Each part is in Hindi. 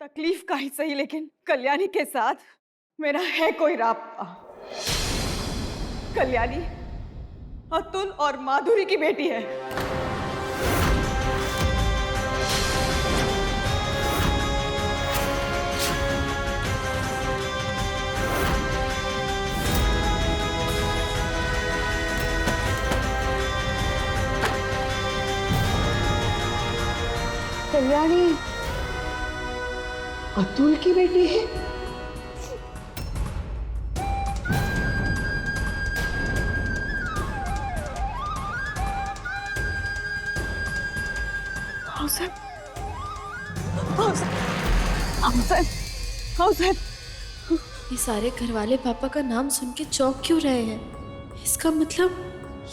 तकलीफ का ही सही, लेकिन कल्याणी के साथ मेरा है कोई राब्ता। कल्याणी अतुल और माधुरी की बेटी है। कल्याणी अतुल की बेटी है? ये सारे घरवाले पापा का नाम सुन के चौंक क्यों रहे हैं? इसका मतलब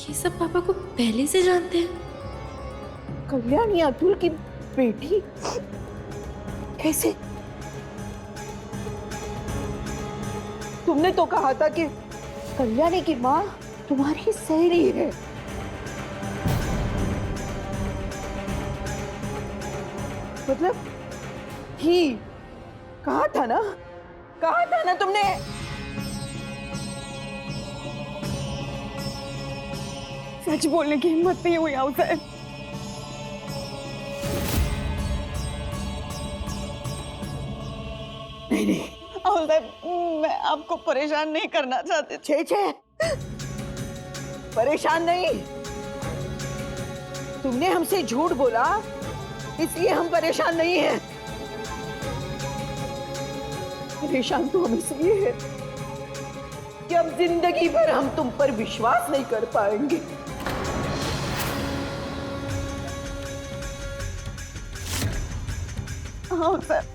ये सब पापा को पहले से जानते हैं। कल्याणी अतुल की बेटी कैसे? तुमने तो कहा था कि कल्याणी की माँ तुम्हारी सहेली है। मतलब ही कहा था ना, कहा था ना तुमने। सच बोलने की हिम्मत नहीं हुई आउसर। नहीं नहीं आउसर, मैं आपको परेशान नहीं करना चाहती। छे छे, परेशान नहीं। तुमने हमसे झूठ बोला इसलिए हम परेशान नहीं हैं। परेशान तो हम इसलिए हैं कि अब जिंदगी भर हम तुम पर विश्वास नहीं कर पाएंगे। आउसर,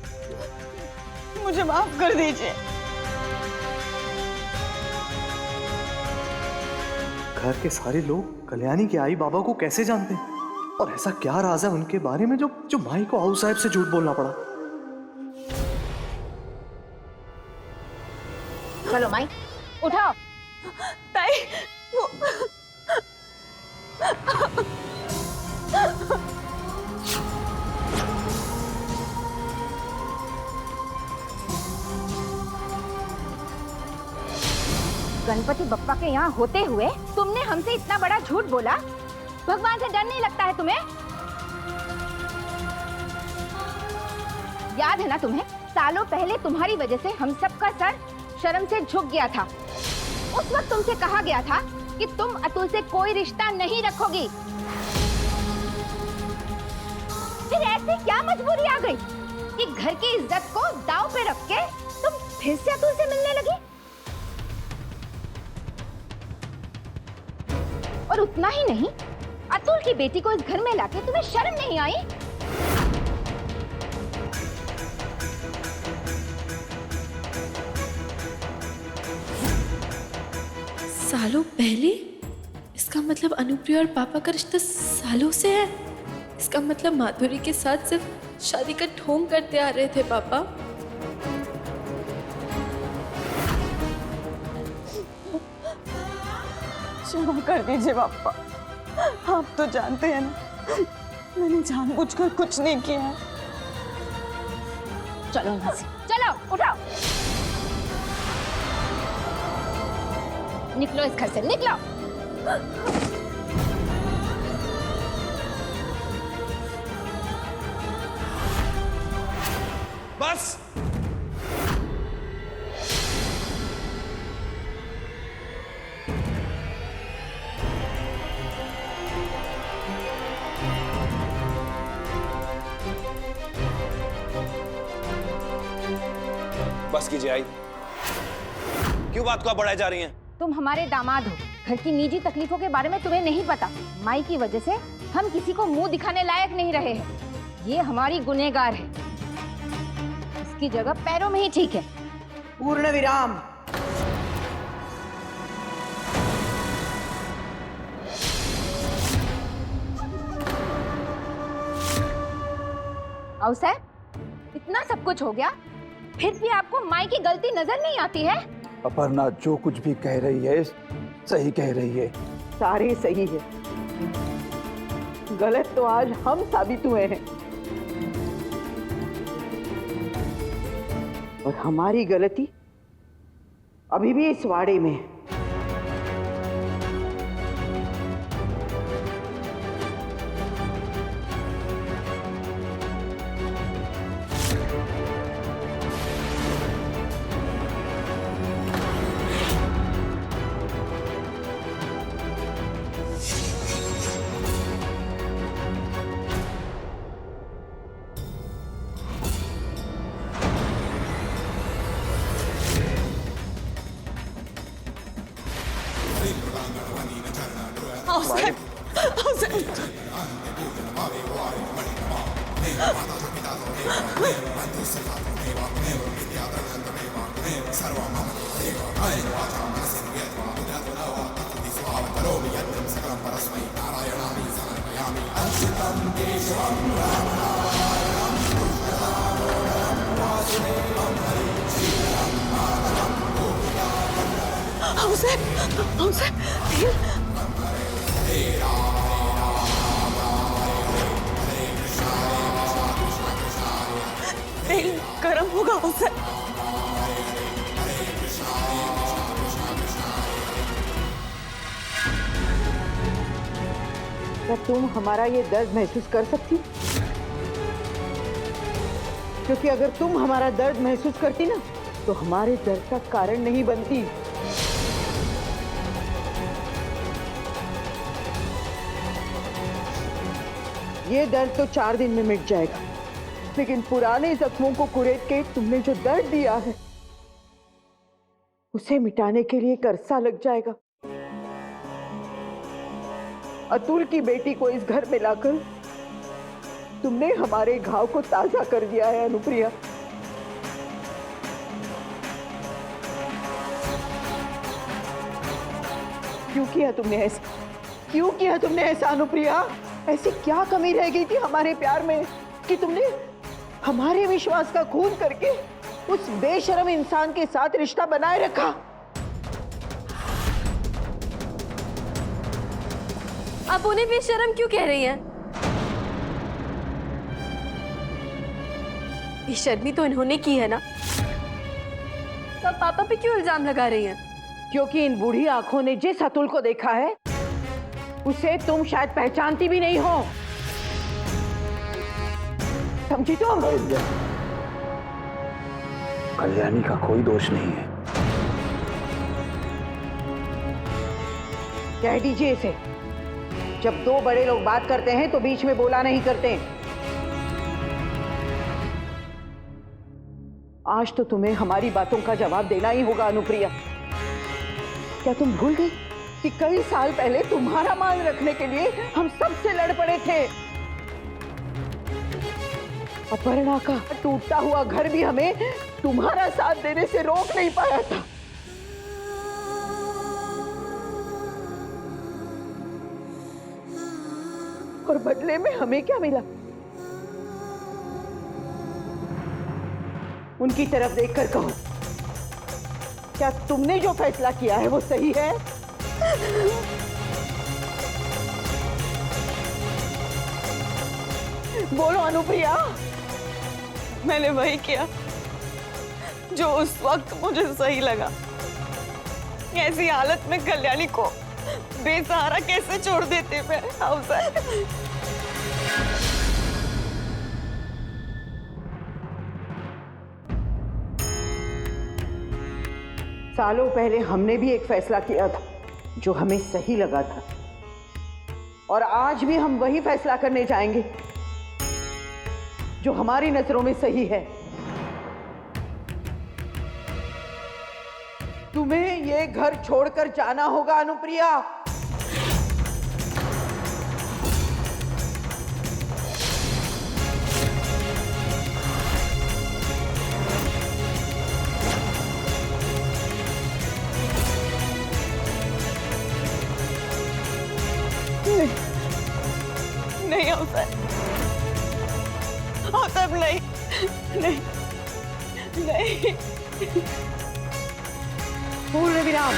मुझे माफ कर दीजिए। घर के सारे लोग कल्याणी के आई बाबा को कैसे जानते हैं? और ऐसा क्या राज है उनके बारे में जो जो माई को आऊ साहब से झूठ बोलना पड़ा? चलो माई, उठाओ। ताई, वो गणपति बप्पा के यहाँ होते हुए तुमने हमसे इतना बड़ा झूठ बोला। भगवान से डर नहीं लगता है तुम्हें? याद है ना तुम्हें, सालों पहले तुम्हारी वजह से हम सबका सर शर्म से झुक गया था। उस वक्त तुमसे कहा गया था कि तुम अतुल से कोई रिश्ता नहीं रखोगी। फिर ऐसी क्या मजबूरी आ गई कि घर की इज्जत को दांव पे रख के तुम फिर से अतुल से मिलने लगी? और उतना ही नहीं, अतुल की बेटी को इस घर में लाके तुम्हें शर्म नहीं आई? सालों पहले? इसका मतलब अनुप्रिया और पापा का रिश्ता सालों से है। इसका मतलब माधुरी के साथ सिर्फ शादी का ढोंग करते आ रहे थे पापा। क्षमा कर दीजिए पापा। आप तो जानते हैं ना, मैंने जानबूझकर कुछ नहीं किया है। चलो यहाँ से, चलो उठाओ, निकलो इस घर से, निकलो। बस बस कीजिए आई। क्यों बात को आप बढ़ाई जा रही हैं? तुम हमारे दामाद हो, घर की निजी तकलीफों के बारे में तुम्हें नहीं पता। माई की वजह से हम किसी को मुंह दिखाने लायक नहीं रहे हैं। ये हमारी गुनहगार है, इसकी जगह पैरों में ही ठीक है। पूर्ण विराम। अवसर, इतना सब कुछ हो गया, फिर भी आपको माई की गलती नजर नहीं आती है? अपर्णा जो कुछ भी कह रही है सही कह रही है। सारे सही है, गलत तो आज हम साबित हुए हैं। और हमारी गलती अभी भी इस वाड़े में है। तेल गर्म होगा उसे। क्या तुम हमारा ये दर्द महसूस कर सकती? क्योंकि अगर तुम हमारा दर्द महसूस करती ना, तो हमारे दर्द का कारण नहीं बनती। ये दर्द तो 4 दिन में मिट जाएगा, लेकिन पुराने जख्मों को कुरेद के तुमने जो दर्द दिया है, उसे मिटाने के लिए एक अरसा लग जाएगा। अतुल की बेटी को इस घर में लाकर तुमने हमारे घाव को ताजा कर दिया है अनुप्रिया। क्यों किया तुमने ऐसा? क्यों किया तुमने ऐसा अनुप्रिया? ऐसी क्या कमी रह गई थी हमारे प्यार में कि तुमने हमारे विश्वास का खून करके उस बेशर्म इंसान के साथ रिश्ता बनाए रखा? आप उन्हें बेशर्म क्यों कह रही हैं? बेशर्मी तो इन्होंने की है ना, तो आप पापा पे क्यों इल्जाम लगा रही हैं? क्योंकि इन बूढ़ी आंखों ने जिस अतुल को देखा है, उसे तुम शायद पहचानती भी नहीं हो। समझी तुम? कल्याणी का कोई दोष नहीं है। कह दीजिए इसे, जब 2 बड़े लोग बात करते हैं तो बीच में बोला नहीं करते। आज तो तुम्हें हमारी बातों का जवाब देना ही होगा अनुप्रिया। क्या तुम भूल गई कि कई साल पहले तुम्हारा मान रखने के लिए हम सबसे लड़ पड़े थे? अपर्णा का टूटता हुआ घर भी हमें तुम्हारा साथ देने से रोक नहीं पाया था। और बदले में हमें क्या मिला? उनकी तरफ देखकर कहो, क्या तुमने जो फैसला किया है वो सही है? बोलो अनुप्रिया। मैंने वही किया जो उस वक्त मुझे सही लगा। ऐसी हालत में कल्याणी को बेसहारा कैसे छोड़ देते मैं अवसर? सालों पहले हमने भी एक फैसला किया था जो हमें सही लगा था, और आज भी हम वही फैसला करने जाएंगे जो हमारी नजरों में सही है। तुम्हें ये घर छोड़कर जाना होगा अनुप्रिया। नहीं अवसर, अवसर नहीं, नहीं, नहीं। पूर्ण विराम।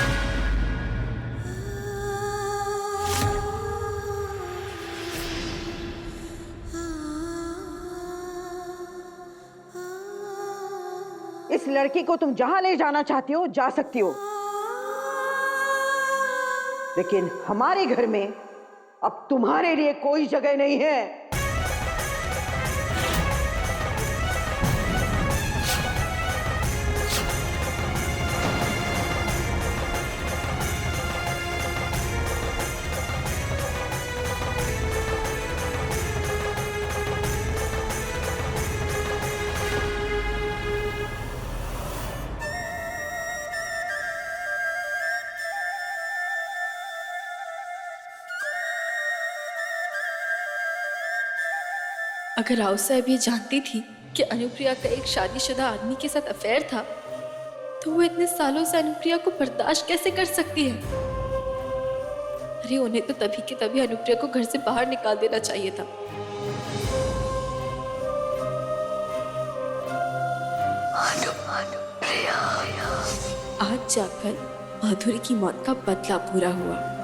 इस लड़की को तुम जहां ले जाना चाहती हो जा सकती हो, लेकिन हमारे घर में अब तुम्हारे लिए कोई जगह नहीं है। अगर राव साहब ये जानती थी कि अनुप्रिया का एक शादीशुदा आदमी के साथ अफेयर था, तो वो इतने सालों से अनुप्रिया को बर्दाश्त कैसे कर सकती है? अरे उन्हें तो तभी के तभी अनुप्रिया को घर से बाहर निकाल देना चाहिए था। आज जाकर माधुरी की मौत का बदला पूरा हुआ।